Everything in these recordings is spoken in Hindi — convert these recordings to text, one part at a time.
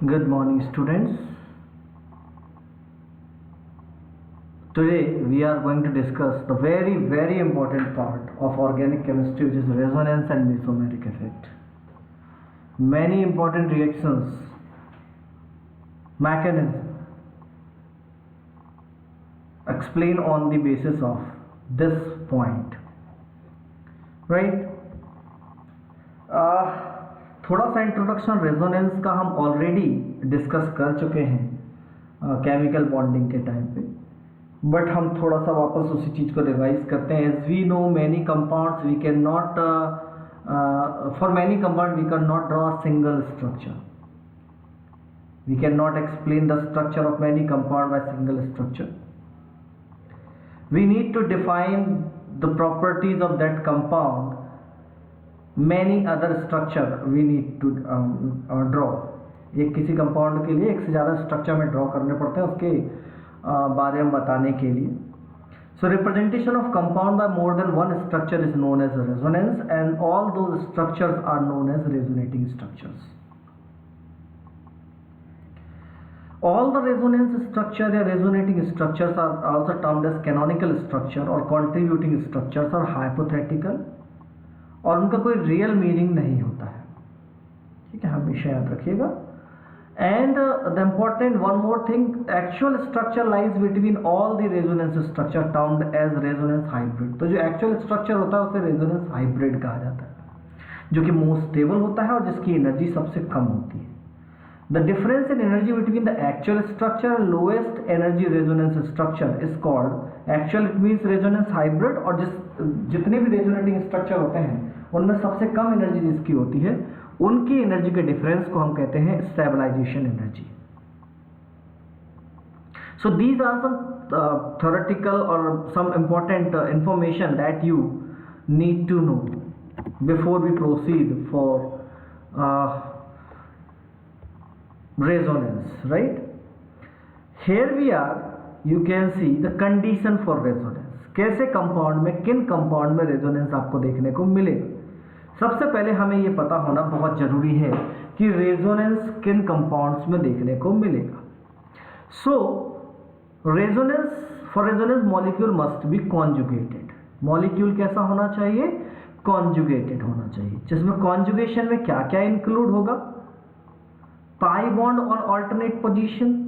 Good morning, students. Today we are going to discuss the very important part of organic chemistry, which is resonance and mesomeric effect. Many important reactions, mechanism explain on the basis of this point, right? थोड़ा सा इंट्रोडक्शन रेजोनेंस का हम ऑलरेडी डिस्कस कर चुके हैं केमिकल बॉन्डिंग के टाइम पे, बट हम थोड़ा सा वापस उसी चीज़ को रिवाइज करते हैं. As we know many compounds we can not for many compound we can not draw a single structure. We can not explain the structure of many compound by single structure. We need to define the properties of that compound. Many other structure we need to draw. एक किसी कंपाउंड के लिए एक से ज़्यादा स्ट्रक्चर में ड्रॉ करने पड़ते हैं उसके बारे में बताने के लिए. So representation of compound by more than one structure is known as resonance, and all those structures are known as resonating structures. All the resonance structure या resonating structures are also termed as canonical structure or contributing structures or hypothetical, और उनका कोई रियल मीनिंग नहीं होता है. ठीक है, हमेशा याद रखिएगा. And the important one more thing, actual structure lies between all the resonance structure termed as resonance hybrid. तो जो एक्चुअल स्ट्रक्चर होता है उसे रेजोनेंस हाइब्रिड कहा जाता है, जो कि मोस्ट स्टेबल होता है और जिसकी एनर्जी सबसे कम होती है. The difference in energy between the actual structure and lowest energy resonance structure is called actual. It means resonance hybrid. और जितने भी रेजोनेटिंग स्ट्रक्चर होते हैं उनमें सबसे कम एनर्जी जिसकी होती है उनकी एनर्जी के डिफरेंस को हम कहते हैं stabilization energy. So these are some theoretical or some important information that you need to know before we proceed for resonance, right? Here we are, you can see the condition for resonance. कैसे कंपाउंड में, किन कंपाउंड में रेजोनेंस आपको देखने को मिलेगा. सबसे पहले हमें ये पता होना बहुत जरूरी है कि रेजोनेंस किन कंपाउंड्स में देखने को मिलेगा. So resonance, for resonance molecule must be conjugated. Molecule कैसा होना चाहिए? कॉन्जुगेटेड होना चाहिए. जिसमें कॉन्जुगेशन में क्या क्या इंक्लूड होगा? Pi bond on alternate position,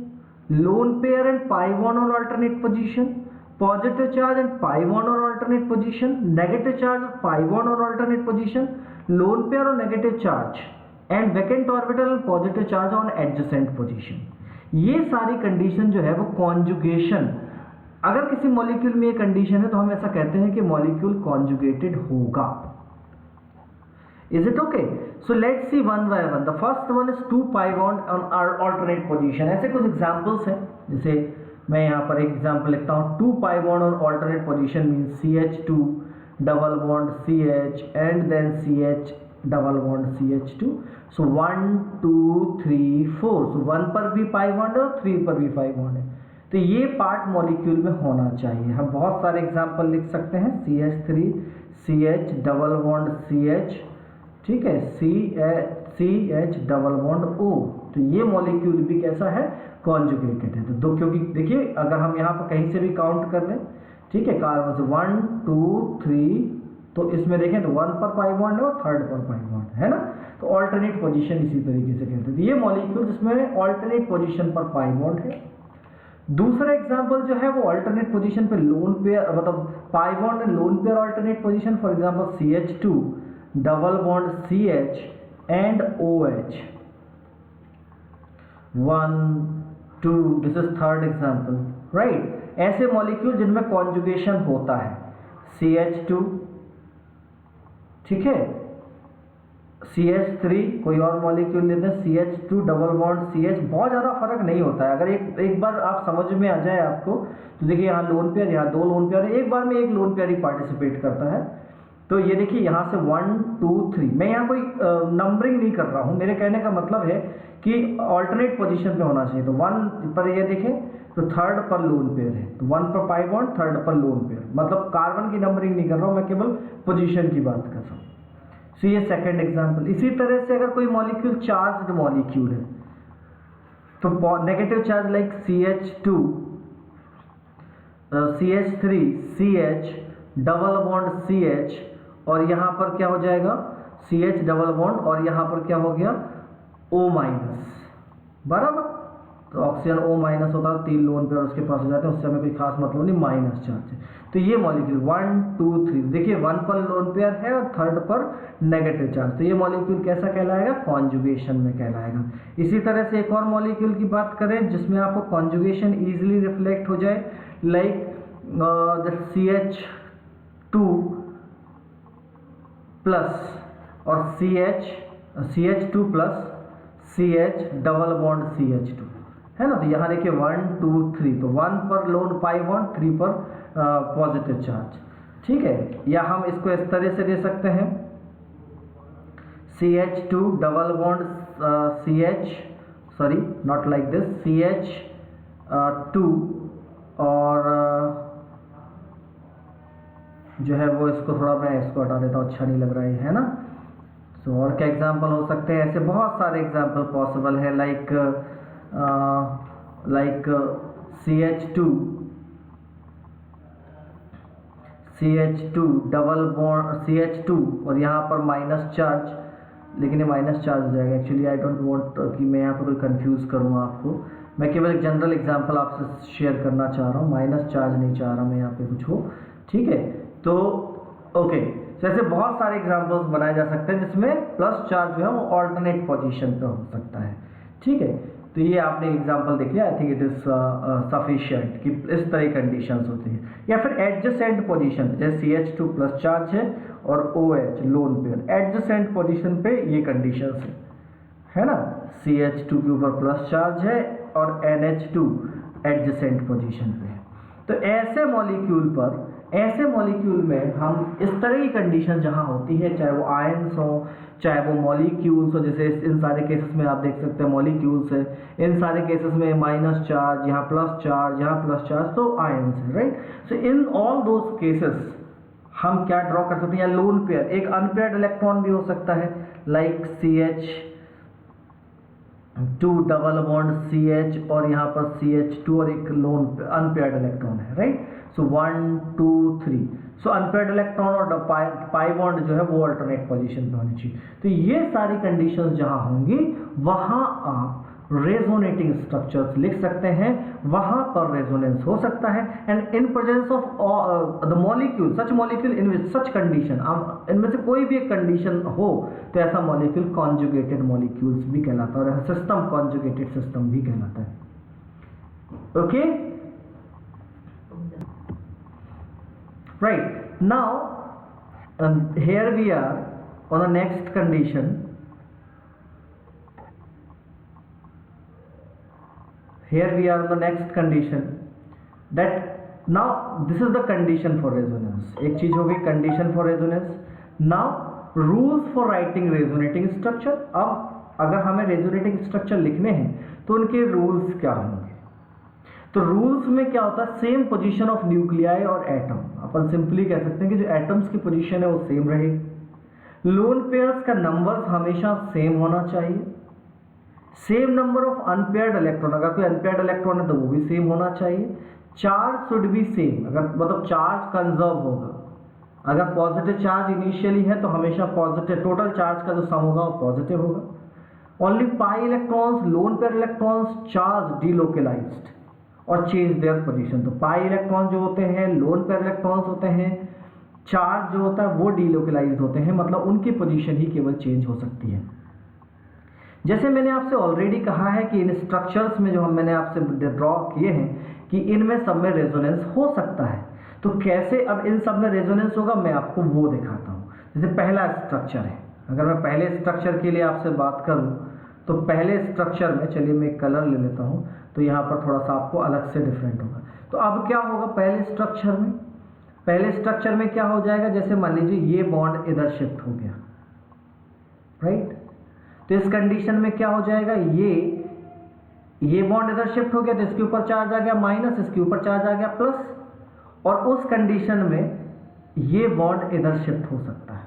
lone pair and pi bond on alternate position, positive charge and pi bond on alternate position, negative charge and pi bond on alternate position, lone pair on negative charge, and vacant orbital and positive charge on adjacent position. ये सारी कंडीशन जो है वो कॉन्जुगेशन, अगर किसी मॉलिक्यूल में ये कंडीशन है तो हम ऐसा कहते हैं कि मॉलिक्यूल कॉन्जुगेटेड होगा. Is it okay? So let's see one by one. The first one is 2 pi bond on our alternate position. ऐसे कुछ एग्जाम्पल्स हैं, जैसे मैं यहाँ पर एक एग्जाम्पल लिखता हूँ. 2 pi bond on alternate position means CH2 double bond CH and then CH double bond CH2. So 1 2 3 4. So 1 पर भी pi bond है और 3 पर भी pi bond है. तो ये पार्ट मॉलिक्यूल में होना चाहिए. हम बहुत सारे एग्जाम्पल लिख सकते हैं. CH3 CH double bond CH, ठीक है, CH डबल बॉन्ड O. तो ये मॉलिक्यूल भी कैसा है? कॉन्जुगेटेड है. तो दो, क्योंकि देखिए अगर हम यहाँ पर कहीं से भी काउंट कर लें, ठीक है, कार्बन से 1 2 3, तो इसमें देखें तो 1 पर पाई बॉन्ड है और 3rd पर पाई बॉन्ड है ना. तो ऑल्टरनेट पोजीशन इसी तरीके से कहते हैं. तो ये मॉलिक्यूल जिसमें ऑल्टरनेट पोजीशन पर पाई बॉन्ड है. दूसरा एग्जाम्पल जो है वो ऑल्टरनेट पोजीशन पे लोन पेयर, मतलब pi bond and lone pair alternate position. For example CH2 double bond CH and OH. 1 2, this is 3rd example, right? ऐसे मॉलिक्यूल जिनमें कॉन्जुगेशन होता है. CH2, ठीक है, CH3, कोई और मॉलिक्यूल लेते हैं CH2 डबल बॉन्ड CH. बहुत ज़्यादा फर्क नहीं होता है. अगर एक बार आप समझ में आ जाए आपको, तो देखिए यहाँ लोन पेयर, यहाँ 2 लोन पेयर है, एक बार में एक लोन पेयर ही पार्टिसिपेट करता है. तो ये देखिए यहाँ से 1 2 3, मैं यहाँ कोई नंबरिंग नहीं कर रहा हूँ. मेरे कहने का मतलब है कि ऑल्टरनेट पोजीशन पे होना चाहिए. तो 1 पर ये देखें तो 3rd पर लोन पेयर है, तो 1 पर पाई बॉन्ड, 3rd पर लोन पेयर. मतलब कार्बन की नंबरिंग नहीं कर रहा हूँ, मैं केवल पोजीशन की बात कर रहा हूँ. सो ये सेकंड एग्जांपल. इसी तरह से अगर कोई मॉलिक्यूल चार्ज्ड मॉलिक्यूल है, तो negative charge like CH2 CH3 CH double bond CH और यहाँ पर क्या हो जाएगा CH डबल बॉन्ड और यहाँ पर क्या हो गया O माइनस, बराबर। तो ऑक्सीजन O माइनस होता है, 3 लोन पेयर उसके पास हो जाते हैं, उससे हमें कोई खास मतलब नहीं, माइनस चार्ज है। तो ये मॉलिक्यूल 1 2 3 देखिए 1 पर लोन पेयर है और 3rd पर नेगेटिव चार्ज, तो ये मॉलिक्यूल कैसा कहलाएगा, कॉन्जुगेशन में कहलाएगा। इसी तरह से एक और मॉलिक्यूल की बात करें जिसमें आपको कॉन्जुगेशन इजीली रिफ्लेक्ट हो जाए, लाइक CH2 प्लस और CH2 plus CH double bond CH2 है ना। तो यहाँ देखिए 1 2 3, तो 1 पर लोन पाई बॉन्ड, 3 पर पॉजिटिव चार्ज, ठीक है। या हम इसको इस तरह से दे सकते हैं CH2 double bond CH, sorry not like this, CH2 और जो है वो इसको थोड़ा मैं इसको हटा देता हूँ, अच्छा नहीं लग रहा है ना। तो और क्या एग्जाम्पल हो सकते हैं, ऐसे बहुत सारे एग्जाम्पल पॉसिबल है, like CH2 double bond CH2 और यहाँ पर माइनस चार्ज, लेकिन ये माइनस चार्ज हो जाएगा। एक्चुअली आई डोंट वांट कि मैं यहाँ पर कोई कंफ्यूज करूँ आपको, मैं केवल एक जनरल एग्जांपल आपसे शेयर करना चाह रहा हूँ, माइनस चार्ज नहीं चाह रहा मैं यहाँ पे कुछ हो, ठीक है। तो ओके, जैसे बहुत सारे एग्जांपल्स बनाए जा सकते हैं जिसमें प्लस चार्ज जो है वो ऑल्टरनेट पोजीशन पे हो सकता है, ठीक है। तो ये आपने एग्जांपल देख लिया, आई थिंक इट इज सफिशिएंट कि इस तरह की कंडीशंस होती हैं। या फिर एडजेसेंट पोजीशन, जैसे CH2 प्लस चार्ज है और OH lone pair, adjacent position पे ये कंडीशंस है ना, CH2 के ऊपर प्लस चार्ज है और NH2 एडजेसेंट पोजीशन पे है। तो ऐसे मॉलिक्यूल में हम इस तरह की कंडीशन जहां होती है, चाहे वो आयंस हो चाहे वो मॉलिक्यूल्स हो, जैसे इन सारे केसेस में आप देख सकते हैं मॉलिक्यूल्स है, इन सारे केसेस में माइनस चार्ज, यहाँ प्लस चार्ज, यहाँ प्लस चार्ज, तो आयंस है, right. So in all those cases हम क्या ड्रॉ कर सकते हैं, या लोन पेयर, एक अनपेयर्ड इलेक्ट्रॉन भी हो सकता है, like CH2 double bond CH और यहाँ पर CH2 और एक लोन अनपेयर्ड इलेक्ट्रॉन है, राइट। सो 1 2 3, सो अनपेयर्ड इलेक्ट्रॉन और पाई बॉन्ड जो है वो अल्टरनेट पोजीशन पे होनी चाहिए। तो ये सारी कंडीशंस जहां होंगी वहां आप रेजोनेटिंग स्ट्रक्चर्स लिख सकते हैं, वहां पर रेजोनेंस हो सकता है। And in presence of the molecule, such molecule in which such condition, इनमें से कोई भी एक कंडीशन हो तो ऐसा मॉलिक्यूल कॉन्जुगेटेड मॉलिक्यूल्स भी कहलाता है, और सिस्टम कॉन्जुगेटेड सिस्टम भी कहलाता है। Okay, right now here we are on the next condition. Here we are on the next condition that now this is the condition for resonance. एक चीज हो गई condition for resonance. Now rules for writing resonating structure. अब अगर हमें resonating structure लिखने हैं तो उनके rules क्या होंगे। तो रूल्स में क्या होता है, सेम पोजीशन ऑफ न्यूक्लियाई और एटम, अपन सिंपली कह सकते हैं कि जो एटम्स की पोजीशन है वो सेम रहेगी। लोन पेयर्स का नंबर्स हमेशा सेम होना चाहिए। Same number of unpaired electron, अगर कोई अनपेयर्ड इलेक्ट्रॉन है तो वो भी सेम होना चाहिए। चार्ज शुड बी सेम, अगर मतलब चार्ज कंजर्व होगा, अगर पॉजिटिव चार्ज इनिशियली है तो हमेशा पॉजिटिव, टोटल चार्ज का जो सम होगा वो पॉजिटिव होगा। Only pi electrons, lone pair electrons charge delocalised और चेंज देयर पोजीशन। तो पाई इलेक्ट्रॉन जो होते हैं, लोन पेयर इलेक्ट्रॉन्स होते हैं, चार्ज जो होता है वो डीलोकलाइज्ड होते हैं, मतलब उनकी पोजीशन ही केवल चेंज हो सकती है। जैसे मैंने आपसे ऑलरेडी कहा है कि इन स्ट्रक्चर्स में जो मैंने आपसे ड्रॉ किए हैं कि इनमें सब में रेजोनेंस हो सकता है। तो कैसे अब इन सब में रेजोनेंस होगा मैं आपको वो दिखाता हूँ। जैसे पहला स्ट्रक्चर है, अगर मैं पहले स्ट्रक्चर के लिए आपसे बात करूँ तो पहले स्ट्रक्चर में, चलिए मैं एक कलर ले लेता हूँ तो यहाँ पर थोड़ा सा आपको अलग से डिफरेंट होगा। तो अब क्या होगा पहले स्ट्रक्चर में क्या हो जाएगा, जैसे मान लीजिए ये बॉन्ड इधर शिफ्ट हो गया, राइट। तो इस कंडीशन में क्या हो जाएगा, ये बॉन्ड इधर शिफ्ट हो गया तो इसके ऊपर चार्ज आ गया माइनस, इसके ऊपर चार्ज आ गया प्लस, और उस कंडीशन में ये बॉन्ड इधर शिफ्ट हो सकता है।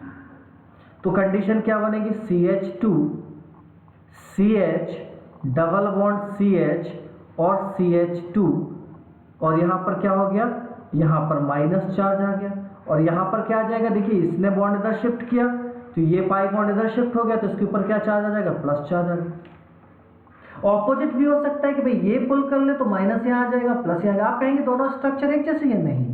तो कंडीशन क्या बनेगी, CH2 CH double bond CH और CH2, और यहाँ पर क्या हो गया, यहाँ पर माइनस चार्ज आ गया, और यहाँ पर क्या आ जाएगा, देखिए इसने बॉन्ड इधर शिफ्ट किया तो ये पाई बॉन्ड इधर शिफ्ट हो गया, तो इसके ऊपर क्या चार्ज आ जाएगा, प्लस चार्ज आ गया। ऑपोजिट भी हो सकता है कि भाई ये पुल कर ले तो माइनस यहाँ आ जाएगा, प्लस यहाँ आ जाएगा। आप कहेंगे दोनों स्ट्रक्चर एक जैसे ही, नहीं,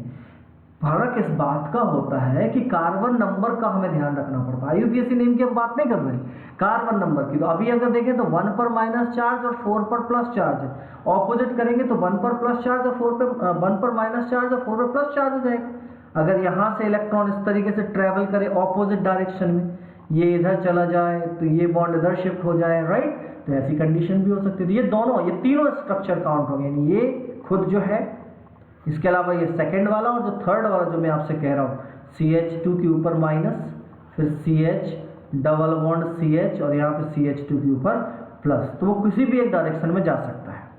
फर्क इस बात का होता है कि कार्बन नंबर का हमें ध्यान रखना पड़ता है। IUPAC नेम की हम बात नहीं कर रहे, कार्बन नंबर की। तो अभी अगर देखें तो 1 पर माइनस चार्ज और 4 पर प्लस चार्ज है, ऑपोजिट करेंगे तो 1 पर प्लस चार्ज और 1 पर माइनस चार्ज और 4 पर प्लस चार्ज हो जाएगा। अगर यहाँ से इलेक्ट्रॉन इस तरीके से ट्रेवल करे ऑपोजिट डायरेक्शन में, ये इधर चला जाए तो ये बॉन्ड इधर शिफ्ट हो जाए, राइट, तो ऐसी कंडीशन भी हो सकती है। तो ये दोनों, ये तीनों स्ट्रक्चर काउंट हो गए, यानी ये खुद जो है, इसके अलावा ये सेकंड वाला और जो थर्ड वाला जो मैं आपसे कह रहा हूँ, CH2 के ऊपर माइनस, फिर CH डबल बॉन्ड CH और यहाँ पे CH2 के ऊपर प्लस, तो वो किसी भी एक डायरेक्शन में जा सकता है।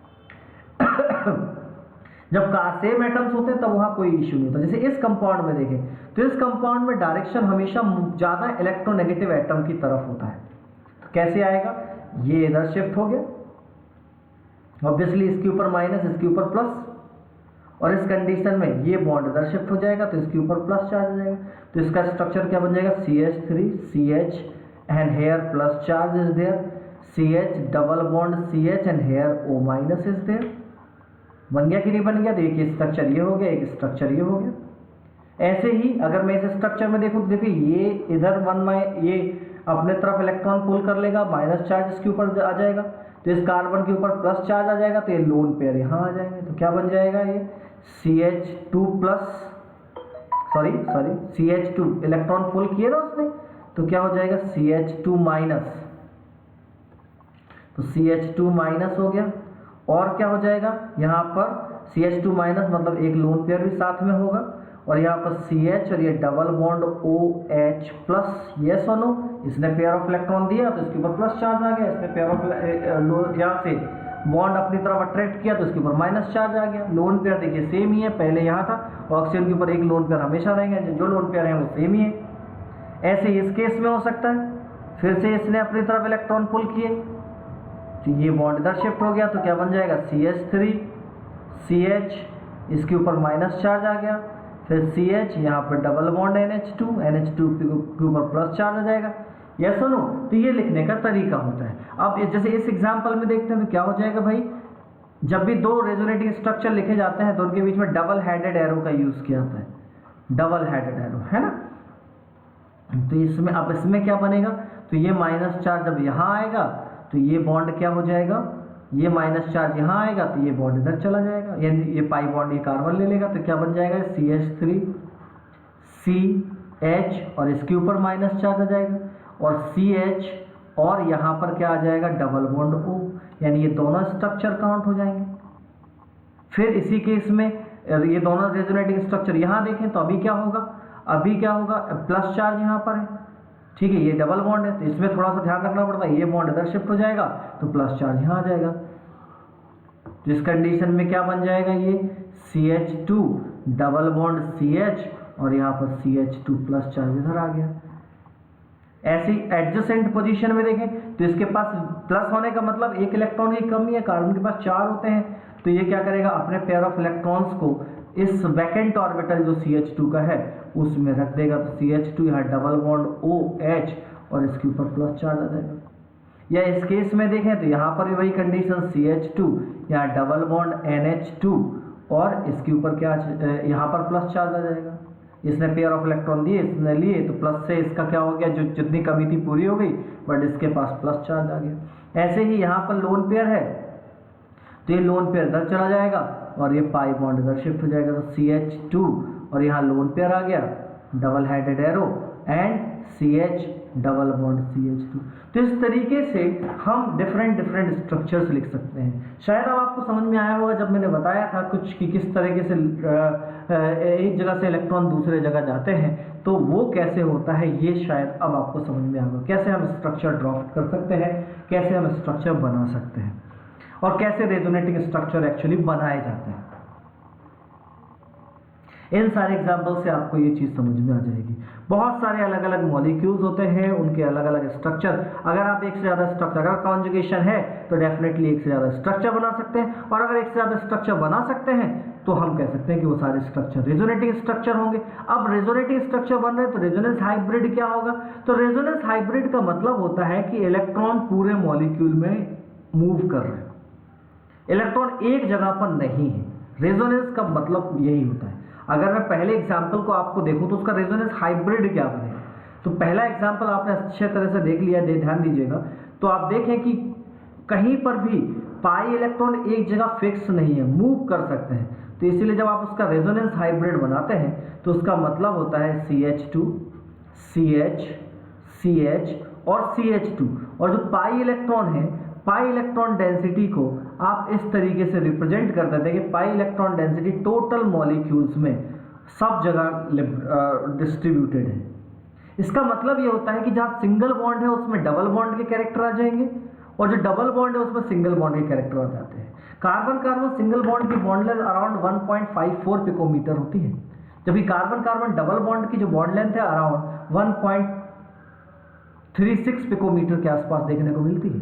जब सेम एटम्स होते हैं तब वहाँ कोई इश्यू नहीं होता। जैसे इस कंपाउंड में देखें तो इस कंपाउंड में डायरेक्शन हमेशा ज़्यादा इलेक्ट्रोनेगेटिव एटम की तरफ होता है। तो कैसे आएगा, ये इधर शिफ्ट हो गया, ऑब्वियसली इसके ऊपर माइनस, इसके ऊपर प्लस, और इस कंडीशन में ये बॉन्ड इधर शिफ्ट हो जाएगा तो इसके ऊपर प्लस चार्ज आ जाएगा। तो इसका स्ट्रक्चर क्या बन जाएगा, CH3 CH and here plus charge is there, CH double bond CH and here O minus is there. बन गया कि नहीं बन गया, तो एक स्ट्रक्चर ये हो गया, एक स्ट्रक्चर ये हो गया। ऐसे ही अगर मैं इस स्ट्रक्चर में देखूँ तो देखिए ये इधर ये अपने तरफ इलेक्ट्रॉन पुल कर लेगा, माइनस चार्ज इसके ऊपर आ जाएगा, तो इस कार्बन के ऊपर प्लस चार्ज आ जाएगा, तो ये लोन पेयर यहाँ आ जाएंगे। तो क्या बन जाएगा, ये CH2 प्लस, CH2 इलेक्ट्रॉन पुल किए ना उसने, तो क्या हो जाएगा CH2 माइनस, तो CH2 माइनस हो गया। और क्या हो जाएगा, यहाँ पर CH2 माइनस मतलब एक लोन पेयर भी साथ में होगा, और यहाँ पर CH और ये double bond OH plus, yes और नो, इसने पेयर ऑफ इलेक्ट्रॉन दिया तो इसके ऊपर प्लस चार्ज आ गया, इसने पेयर ऑफ यहाँ से बॉन्ड अपनी तरफ अट्रैक्ट किया तो इसके ऊपर माइनस चार्ज आ गया। लोन पेयर देखिए सेम ही है, पहले यहाँ था, ऑक्सीजन के ऊपर एक लोन पेयर हमेशा रहेंगे, जो लोन पेयर है वो सेम ही है। ऐसे इस केस में हो सकता है, फिर से इसने अपनी तरफ इलेक्ट्रॉन पुल किए तो ये बॉन्ड इधर शिफ्ट हो गया, तो क्या बन जाएगा CH3 CH, इसके ऊपर माइनस चार्ज आ गया, फिर CH यहाँ पर डबल बॉन्ड NH2 के ऊपर प्लस चार्ज आ जाएगा, यस सुनो। तो ये लिखने का तरीका होता है। अब जैसे इस एग्जांपल में देखते हैं तो क्या हो जाएगा भाई, जब भी दो रेजोनेटिंग स्ट्रक्चर लिखे जाते हैं तो उनके बीच में डबल हेडेड एरो का यूज किया जाता है, डबल हेडेड एरो, है ना। तो इसमें अब इसमें क्या बनेगा, तो ये माइनस चार्ज जब यहाँ आएगा तो ये बॉन्ड क्या हो जाएगा, ये माइनस चार्ज यहाँ आएगा तो ये बॉन्ड इधर चला जाएगा, यानी ये पाई बॉन्ड ये कार्बन ले लेगा, तो क्या बन जाएगा CH3 CH और इसके ऊपर माइनस चार्ज आ जाएगा, और CH और यहाँ पर क्या आ जाएगा, डबल बॉन्ड O, यानी ये दोनों स्ट्रक्चर काउंट हो जाएंगे। फिर इसी केस में ये दोनों रेजोनेटिंग स्ट्रक्चर यहाँ देखें तो अभी क्या होगा, प्लस चार्ज यहाँ पर है, ठीक है, ये डबल बॉन्ड है तो इसमें थोड़ा सा ध्यान रखना पड़ता है, ये बॉन्ड इधर शिफ्ट हो जाएगा तो प्लस चार्ज यहाँ आ जाएगा। तो इस कंडीशन में क्या बन जाएगा, ये CH2 डबल बॉन्ड CH और यहाँ पर CH2 प्लस चार्ज इधर आ गया। ऐसी एडजेसेंट पोजीशन में देखें तो इसके पास प्लस होने का मतलब एक इलेक्ट्रॉन की कमी है, कार्बन के पास 4 होते हैं, तो ये क्या करेगा, अपने पेयर ऑफ इलेक्ट्रॉन्स को इस वैकेंट ऑर्बिटल जो CH2 का है उसमें रख देगा, तो CH2 यहाँ डबल बॉन्ड OH और इसके ऊपर प्लस चार्ज आ जाएगा। या इस केस में देखें तो यहाँ पर भी वही कंडीशन, CH2 यहाँ डबल बॉन्ड NH2 और इसके ऊपर क्या, यहाँ पर प्लस चार्ज आ जाएगा। इसने पेयर ऑफ इलेक्ट्रॉन दिए, इसने लिए तो प्लस से इसका क्या हो गया, जो जितनी कमी थी पूरी हो गई, बट इसके पास प्लस चार्ज आ गया। ऐसे ही यहाँ पर लोन पेयर है तो ये लोन पेयर इधर चला जाएगा और ये पाई बॉन्ड इधर शिफ्ट हो जाएगा, तो CH2 और यहाँ लोन पेयर आ गया, double headed arrow and CH double bond CH2। तो इस तरीके से हम डिफरेंट स्ट्रक्चर्स लिख सकते हैं। शायद अब आपको समझ में आया होगा जब मैंने बताया था कुछ कि किस तरीके से एक जगह से इलेक्ट्रॉन दूसरे जगह जाते हैं तो वो कैसे होता है, ये शायद अब आपको समझ में आएगा। कैसे हम स्ट्रक्चर ड्राफ्ट कर सकते हैं, कैसे हम स्ट्रक्चर बना सकते हैं और कैसे रेजोनेटिंग स्ट्रक्चर एक्चुअली बनाए जाते हैं। इन सारे एग्जाम्पल से आपको ये चीज़ समझ में आ जाएगी। बहुत सारे अलग अलग मॉलिक्यूल्स होते हैं, उनके अलग अलग स्ट्रक्चर। अगर आप एक से ज़्यादा स्ट्रक्चर, अगर कॉन्जुगेशन है तो डेफिनेटली एक से ज़्यादा स्ट्रक्चर बना सकते हैं, और अगर एक से ज़्यादा स्ट्रक्चर बना सकते हैं तो हम कह सकते हैं कि वो सारे स्ट्रक्चर रेजोनेटिंग स्ट्रक्चर होंगे। अब रेजोनेटिंग स्ट्रक्चर बन रहे हैं तो रेजोनेंस हाइब्रिड क्या होगा? तो रेजोनेंस हाइब्रिड का मतलब होता है कि इलेक्ट्रॉन पूरे मॉलिक्यूल में मूव कर रहे हैं, इलेक्ट्रॉन एक जगह पर नहीं है। रेजोनेंस का मतलब यही होता है। अगर मैं पहले एग्जाम्पल को आपको देखूं तो उसका रेजोनेंस हाइब्रिड क्या बनेगा? तो पहला एग्जाम्पल आपने अच्छे तरह से देख लिया, ध्यान दीजिएगा। तो आप देखें कि कहीं पर भी पाई इलेक्ट्रॉन एक जगह फिक्स नहीं है, मूव कर सकते हैं। तो इसीलिए जब आप उसका रेजोनेंस हाइब्रिड बनाते हैं तो उसका मतलब होता है CH2, CH, CH और CH2। और जो पाई इलेक्ट्रॉन है, पाई इलेक्ट्रॉन डेंसिटी को आप इस तरीके से रिप्रेजेंट कर देते हैं कि pi electron density total molecules में सब जगह डिस्ट्रीब्यूटेड है। इसका मतलब ये होता है कि जहाँ सिंगल बॉन्ड है उसमें डबल बॉन्ड के कैरेक्टर आ जाएंगे, और जो डबल बॉन्ड है उसमें सिंगल बॉन्ड के कैरेक्टर आ जाते हैं। कार्बन कार्बन सिंगल बॉन्ड की बॉन्ड लेंथ अराउंड 1.54 पिकोमीटर होती है, जबकि कार्बन कार्बन डबल बॉन्ड की जो बॉन्ड लेंथ है अराउंड 1.36 पिकोमीटर के आसपास देखने को मिलती है।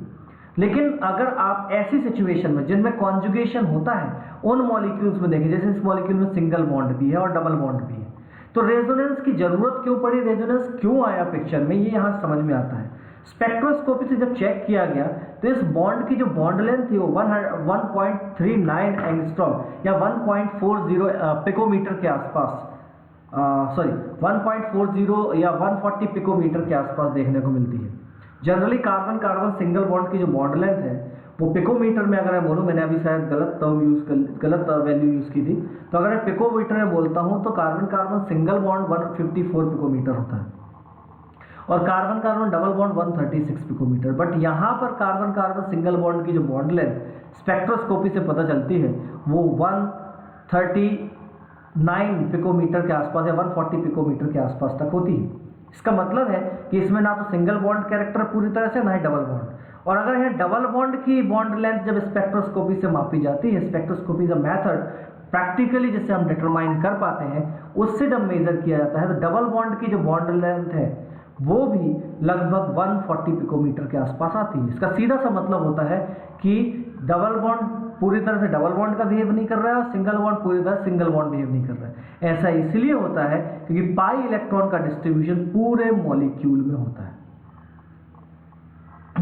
लेकिन अगर आप ऐसी सिचुएशन में जिनमें कॉन्जुगेशन होता है उन मॉलिक्यूल्स में देखें, जैसे इस मॉलिक्यूल में सिंगल बॉन्ड भी है और डबल बॉन्ड भी है, तो रेजोनेंस की जरूरत क्यों पड़ी, रेजोनेंस क्यों आया पिक्चर में, ये यहाँ समझ में आता है। स्पेक्ट्रोस्कोपी से जब चेक किया गया तो इस बॉन्ड की जो बॉन्ड लेंथ थी वो 1.39 एंगस्ट्रॉम या 1.40 पिकोमीटर के आसपास, 1.40 या 140 पिकोमीटर के आसपास देखने को मिलती है। Generally carbon carbon single bond की जो बॉन्ड लेंथ है वो पिकोमीटर में, अगर मैं बोलूँ, मैंने अभी शायद गलत वैल्यू यूज़ की थी, तो अगर मैं पिकोमीटर में बोलता हूँ तो carbon carbon single bond 154 picometer होता है और carbon carbon double bond 136 picometer. But यहाँ पर कार्बन कार्बन सिंगल बॉन्ड की जो बॉन्ड लेंथ स्पेक्ट्रोस्कोपी से पता चलती है वो 139 पिकोमीटर के आसपास या 140 पिकोमीटर के आसपास तक होती है। इसका मतलब है कि इसमें ना तो सिंगल बॉन्ड कैरेक्टर पूरी तरह से, ना ही डबल बॉन्ड। और अगर यह डबल बॉन्ड की बॉन्ड लेंथ जब स्पेक्ट्रोस्कोपी से मापी जाती है, स्पेक्ट्रोस्कोपी का मेथड प्रैक्टिकली जिससे हम डिटरमाइन कर पाते हैं, उससे जब मेजर किया जाता है तो डबल बॉन्ड की जो बॉन्ड लेंथ है वो भी लगभग 140 पिकोमीटर के आसपास आती है। इसका सीधा सा मतलब होता है कि डबल बॉन्ड पूरी तरह से डबल बॉन्ड का बिहेव नहीं कर रहा है और सिंगल बॉन्ड पूरी तरह सिंगल बॉन्ड बिहेव नहीं कर रहा है। ऐसा इसलिए होता है क्योंकि पाई इलेक्ट्रॉन का डिस्ट्रीब्यूशन पूरे मॉलिक्यूल में होता है।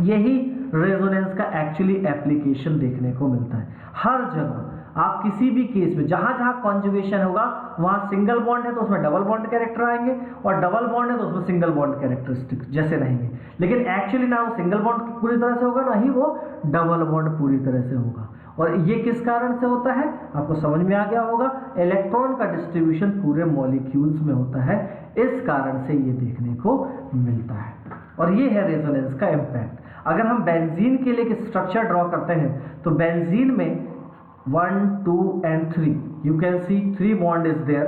यही रेजोनेंस का एक्चुअली एप्लीकेशन देखने को मिलता है हर जगह। आप किसी भी केस में जहां जहां कॉन्जुगेशन होगा वहां सिंगल बॉन्ड है तो उसमें डबल बॉन्ड कैरेक्टर आएंगे, और डबल बॉन्ड है तो उसमें सिंगल बॉन्ड कैरेक्टरिस्टिक जैसे रहेंगे। लेकिन एक्चुअली ना वो सिंगल बॉन्ड पूरी तरह से होगा, ना ही वो डबल बॉन्ड पूरी तरह से होगा। और ये किस कारण से होता है आपको समझ में आ गया होगा। इलेक्ट्रॉन का डिस्ट्रीब्यूशन पूरे मॉलिक्यूल्स में होता है, इस कारण से ये देखने को मिलता है। और ये है रेजोनेंस का इम्पैक्ट। अगर हम बेंजीन के लिए एक स्ट्रक्चर ड्रॉ करते हैं तो बेंजीन में 1, 2 and 3 you can see 3 bond is there.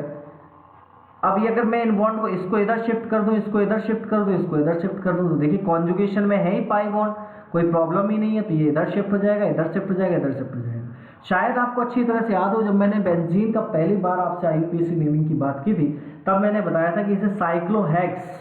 अब ये अगर मैं इन बॉन्ड को इसको इधर शिफ्ट कर दूं, इसको इधर शिफ्ट कर दूं, इसको इधर शिफ्ट कर दूं, तो देखिए कॉन्जुगेशन में है ही पाई बॉन्ड, कोई प्रॉब्लम ही नहीं है। तो ये इधर शिफ्ट हो जाएगा, इधर शिफ्ट हो जाएगा, इधर शिफ्ट हो जाएगा। शायद आपको अच्छी तरह से याद हो, जब मैंने बेंजीन का पहली बार आपसे IUPAC नेमिंग की बात की थी तब मैंने बताया था कि इसे साइक्लोहेक्स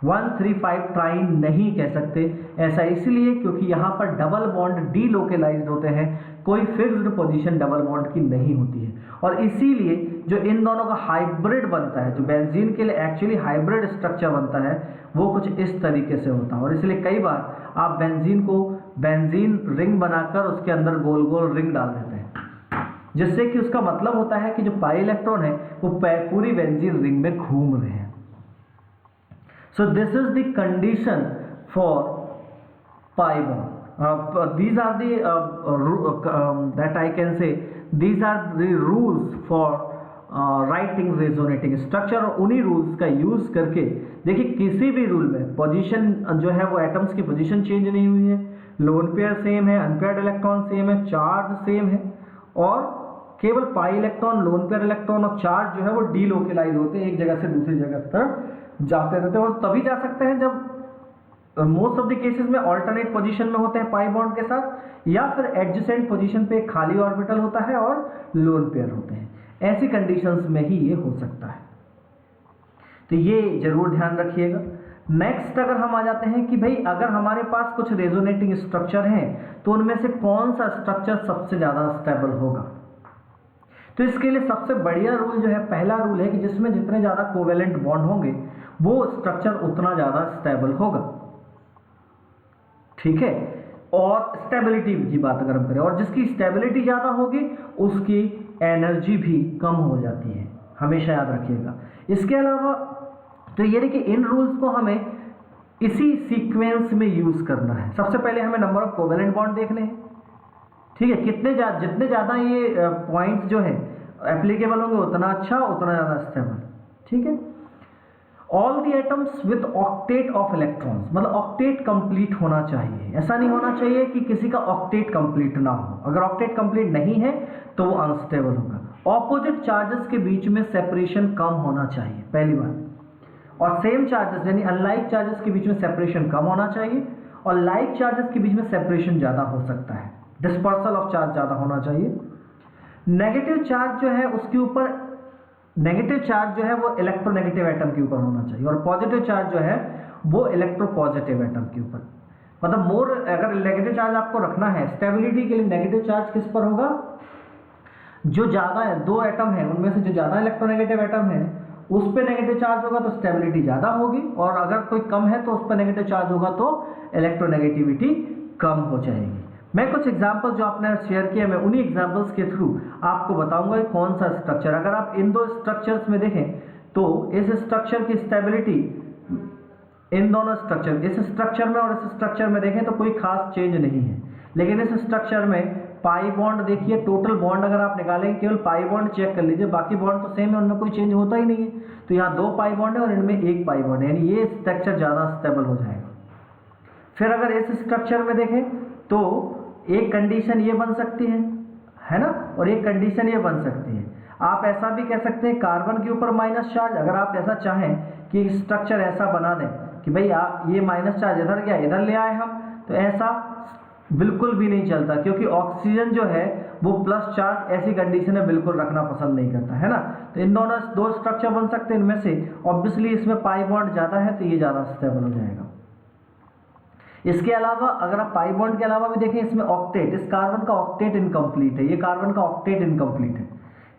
135 ट्राइन नहीं कह सकते। ऐसा इसलिए क्योंकि यहाँ पर डबल बॉन्ड डीलोकेलाइज्ड होते हैं, कोई फिक्स्ड पोजीशन डबल बॉन्ड की नहीं होती है। और इसीलिए जो इन दोनों का हाइब्रिड बनता है, जो बेंजीन के लिए एक्चुअली हाइब्रिड स्ट्रक्चर बनता है, वो कुछ इस तरीके से होता है। और इसलिए कई बार आप बेंजीन को बेंजीन रिंग बनाकर उसके अंदर गोल गोल रिंग डाल देते हैं, जिससे कि उसका मतलब होता है कि जो पाई इलेक्ट्रॉन है वो पूरी बेंजीन रिंग में घूम रहे हैं। So this is the condition for pi bond. These are the that I can say these are the rules for writing resonating structure। और उन्हीं रूल्स का यूज करके देखिए किसी भी रूल में पोजीशन जो है वो एटम्स की पोजीशन चेंज नहीं हुई है, लोन पेयर सेम है, अनपेयर्ड इलेक्ट्रॉन सेम है, चार्ज सेम है, और केवल pi electron, lone pair electron और चार्ज जो है वो डीलोकेलाइज होते हैं, एक जगह से दूसरी जगह तक जाते रहते हैं। और तभी जा सकते हैं जब मोस्ट ऑफ द केसेस में ऑल्टरनेट पोजीशन में होते हैं पाई बॉन्ड के साथ, या फिर एडजेसेंट पोजीशन पे खाली ऑर्बिटल होता है और लोन पेयर होते हैं। ऐसी कंडीशंस में ही ये हो सकता है, तो ये जरूर ध्यान रखिएगा। नेक्स्ट अगर हम आ जाते हैं कि भाई अगर हमारे पास कुछ रेजोनेटिंग स्ट्रक्चर हैं तो उनमें से कौन सा स्ट्रक्चर सबसे ज़्यादा स्टेबल होगा। तो इसके लिए सबसे बढ़िया रूल जो है, पहला रूल है कि जिसमें जितने ज़्यादा कोवेलेंट बॉन्ड होंगे वो स्ट्रक्चर उतना ज़्यादा स्टेबल होगा, ठीक है। और स्टेबिलिटी की बात अगर हम करें, और जिसकी स्टेबिलिटी ज़्यादा होगी उसकी एनर्जी भी कम हो जाती है, हमेशा याद रखिएगा। इसके अलावा तो ये देखिए इन रूल्स को हमें इसी सीक्वेंस में यूज़ करना है। सबसे पहले हमें नंबर ऑफ कोवेलेंट बॉन्ड देखने हैं, ठीक है। जितने ज़्यादा ये पॉइंट्स जो है एप्लीकेबल होंगे उतना अच्छा, उतना ज़्यादा स्टेबल, ठीक है। All the atoms with octet of electrons, मतलब ऑक्टेट कंप्लीट होना चाहिए। ऐसा नहीं होना चाहिए कि किसी का ऑक्टेट कंप्लीट ना हो। अगर ऑक्टेट कंप्लीट नहीं है तो वो अनस्टेबल होगा। ऑपोजिट चार्जेस के बीच में सेपरेशन कम होना चाहिए, पहली बात। और सेम चार्जेस यानी अनलाइक चार्जेस के बीच में सेपरेशन कम होना चाहिए, और लाइक चार्जेस के बीच में सेपरेशन ज़्यादा हो सकता है, डिस्पर्सल ऑफ चार्ज ज़्यादा होना चाहिए। नेगेटिव चार्ज जो है उसके ऊपर, नेगेटिव चार्ज जो है वो इलेक्ट्रोनेगेटिव एटम के ऊपर होना चाहिए, और पॉजिटिव चार्ज जो है वो इलेक्ट्रोपॉजिटिव एटम के ऊपर। मतलब मोर, अगर नेगेटिव चार्ज आपको रखना है स्टेबिलिटी के लिए, नेगेटिव चार्ज किस पर होगा, जो ज़्यादा है, दो एटम है उनमें से जो ज़्यादा इलेक्ट्रोनेगेटिव एटम है उस पर नेगेटिव चार्ज होगा तो स्टेबिलिटी ज़्यादा होगी, और अगर कोई कम है तो उस पर नेगेटिव चार्ज होगा तो इलेक्ट्रोनेगेटिविटी कम हो जाएगी। मैं कुछ एग्जाम्पल जो आपने शेयर किए, मैं उन्हीं एग्जाम्पल्स के थ्रू आपको बताऊंगा कौन सा स्ट्रक्चर। अगर आप इन दो स्ट्रक्चर्स में देखें तो इस स्ट्रक्चर की स्टेबिलिटी, इन दोनों स्ट्रक्चर, इस स्ट्रक्चर में और इस स्ट्रक्चर में देखें तो कोई खास चेंज नहीं है, लेकिन इस स्ट्रक्चर में पाई बॉन्ड देखिए, टोटल बॉन्ड अगर आप निकालेंगे केवल पाई बॉन्ड चेक कर लीजिए, बाकी बॉन्ड तो सेम है, उनमें कोई चेंज होता ही नहीं है। तो यहाँ दो पाई बॉन्ड है और इनमें एक पाई बॉन्ड है, यानी ये स्ट्रक्चर ज़्यादा स्टेबल हो जाएगा। फिर अगर इस स्ट्रक्चर में देखें तो एक कंडीशन ये बन सकती है ना, और एक कंडीशन ये बन सकती है। आप ऐसा भी कह सकते हैं कार्बन के ऊपर माइनस चार्ज, अगर आप ऐसा चाहें कि स्ट्रक्चर ऐसा बना दें कि भाई ये माइनस चार्ज इधर गया, इधर ले आए हम, तो ऐसा बिल्कुल भी नहीं चलता, क्योंकि ऑक्सीजन जो है वो प्लस चार्ज ऐसी कंडीशन में बिल्कुल रखना पसंद नहीं करता, है ना। तो इन दोनों दो स्ट्रक्चर बन सकते हैं, इनमें से ऑब्वियसली इसमें पाई बॉन्ड ज़्यादा है तो ये ज़्यादा स्टेबल हो जाएगा। इसके अलावा अगर आप पाई बॉन्ड के अलावा भी देखें, इसमें ऑक्टेट, इस कार्बन का ऑक्टेट इनकम्प्लीट है, ये कार्बन का ऑक्टेट इनकम्प्लीट है।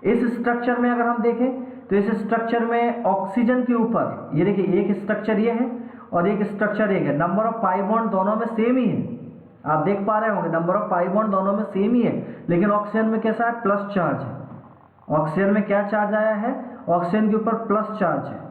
इस स्ट्रक्चर में अगर हम देखें तो इस स्ट्रक्चर में ऑक्सीजन के ऊपर, ये देखिए एक स्ट्रक्चर ये है और एक स्ट्रक्चर एक है, नंबर ऑफ पाई बॉन्ड दोनों में सेम ही है, आप देख पा रहे होंगे नंबर ऑफ पाई बॉन्ड दोनों में सेम ही है, लेकिन ऑक्सीजन में कैसा है, प्लस चार्ज है। ऑक्सीजन में क्या चार्ज आया है, ऑक्सीजन के ऊपर प्लस चार्ज है,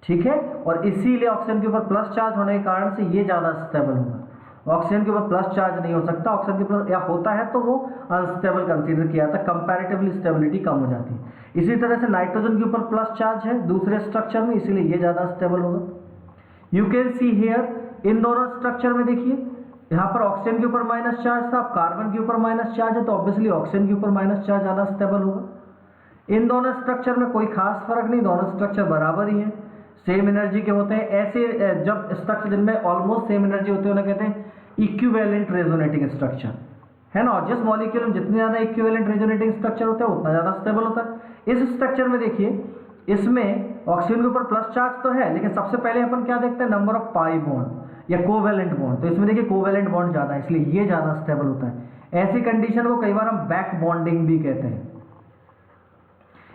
ठीक है। और इसीलिए ऑक्सीजन के ऊपर प्लस चार्ज होने के कारण से ये ज़्यादा स्टेबल होगा। ऑक्सीजन के ऊपर प्लस चार्ज नहीं हो सकता, ऑक्सीजन के ऊपर या होता है तो वो अनस्टेबल कंसीडर किया जाता है, कंपैरेटिवली स्टेबिलिटी कम हो जाती है। इसी तरह से नाइट्रोजन के ऊपर प्लस चार्ज है दूसरे स्ट्रक्चर में, इसीलिए ये ज़्यादा स्टेबल होगा। यू कैन सी हेयर, इन दोनों स्ट्रक्चर में देखिए, यहाँ पर ऑक्सीजन के ऊपर माइनस चार्ज था, कार्बन के ऊपर माइनस चार्ज है, तो ऑब्वियसली ऑक्सीजन के ऊपर माइनस चार्ज ज़्यादा स्टेबल होगा। इन दोनों स्ट्रक्चर में कोई खास फर्क नहीं, दोनों स्ट्रक्चर बराबर ही हैं, सेम एनर्जी के होते हैं। ऐसे जब स्ट्रक्चर जिनमें ऑलमोस्ट सेम एनर्जी होती है उन्हें कहते हैं इक्विवेलेंट रेजोनेटिंग स्ट्रक्चर, है ना। और जिस मॉलिक्यूल में जितने ज़्यादा इक्विवेलेंट रेजोनेटिंग स्ट्रक्चर होते हैं उतना ज़्यादा स्टेबल होता है। इस स्ट्रक्चर में देखिए, इसमें ऑक्सीजन के ऊपर प्लस चार्ज तो है, लेकिन सबसे पहले अपन क्या देखते हैं, नंबर ऑफ पाई बॉन्ड या कोवेलेंट बॉन्ड, तो इसमें देखिए कोवेलेंट बॉन्ड ज़्यादा है, इसलिए ये ज़्यादा स्टेबल होता है। ऐसी कंडीशन को कई बार हम बैक बॉन्डिंग भी कहते हैं।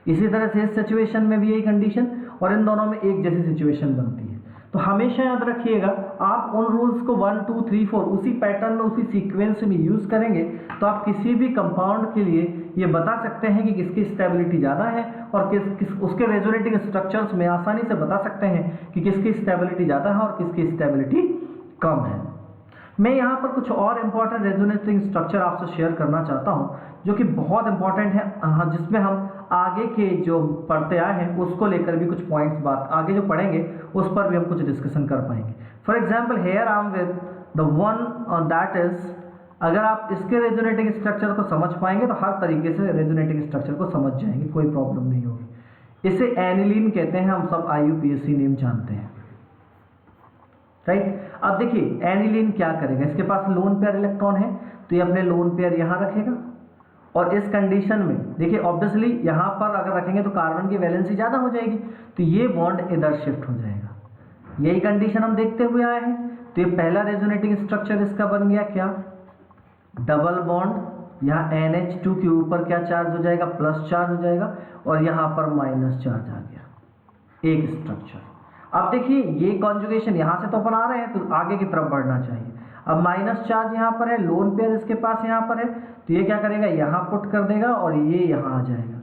इसी तरह से इस सिचुएशन में भी यही कंडीशन, और इन दोनों में एक जैसी सिचुएशन बनती है। तो हमेशा याद रखिएगा, आप उन रूल्स को 1 2 3 4 उसी पैटर्न में उसी सीक्वेंस में यूज़ करेंगे तो आप किसी भी कंपाउंड के लिए ये बता सकते हैं कि किसकी स्टेबिलिटी ज़्यादा है, और उसके रेजोनेटिंग स्ट्रक्चर्स में आसानी से बता सकते हैं कि किसकी स्टेबिलिटी ज़्यादा है और किसकी स्टेबिलिटी कम है। मैं यहाँ पर कुछ और इम्पॉर्टेंट रेजोनेटिंग स्ट्रक्चर आपसे शेयर करना चाहता हूँ जो कि बहुत इंपॉर्टेंट है, जिसमें हम आगे के जो पढ़ते आए हैं उसको लेकर भी कुछ पॉइंट्स बात आगे जो पढ़ेंगे उस पर भी हम कुछ डिस्कशन कर पाएंगे। For example here I am with the one that is, अगर आप इसके रेजोनेटिंग स्ट्रक्चर को समझ पाएंगे तो हर तरीके से रेजोनेटिंग स्ट्रक्चर को समझ जाएंगे, कोई प्रॉब्लम नहीं होगी। इसे एनिलीन कहते हैं, हम सब IUPAC नेम जानते हैं, राइट। अब देखिए एनिलीन क्या करेगा, इसके पास लोन पेयर इलेक्ट्रॉन है तो ये अपने लोन पेयर यहाँ रखेगा और इस कंडीशन में देखिए ऑब्वियसली यहाँ पर अगर रखेंगे तो कार्बन की वैलेंसी ज़्यादा हो जाएगी, तो ये बॉन्ड इधर शिफ्ट हो जाएगा। यही कंडीशन हम देखते हुए आए हैं। तो ये पहला रेजोनेटिंग स्ट्रक्चर इसका बन गया क्या, डबल बॉन्ड। यहाँ NH2 के ऊपर क्या चार्ज हो जाएगा, प्लस चार्ज हो जाएगा, और यहाँ पर माइनस चार्ज आ गया, एक स्ट्रक्चर। अब देखिए ये कॉन्जुगेशन यहाँ से तो अपन आ रहे हैं तो आगे की तरफ बढ़ना चाहिए। अब माइनस चार्ज यहाँ पर है, लोन पेयर इसके पास यहाँ पर है, तो ये क्या करेगा, यहाँ पुट कर देगा और ये यहाँ आ जाएगा।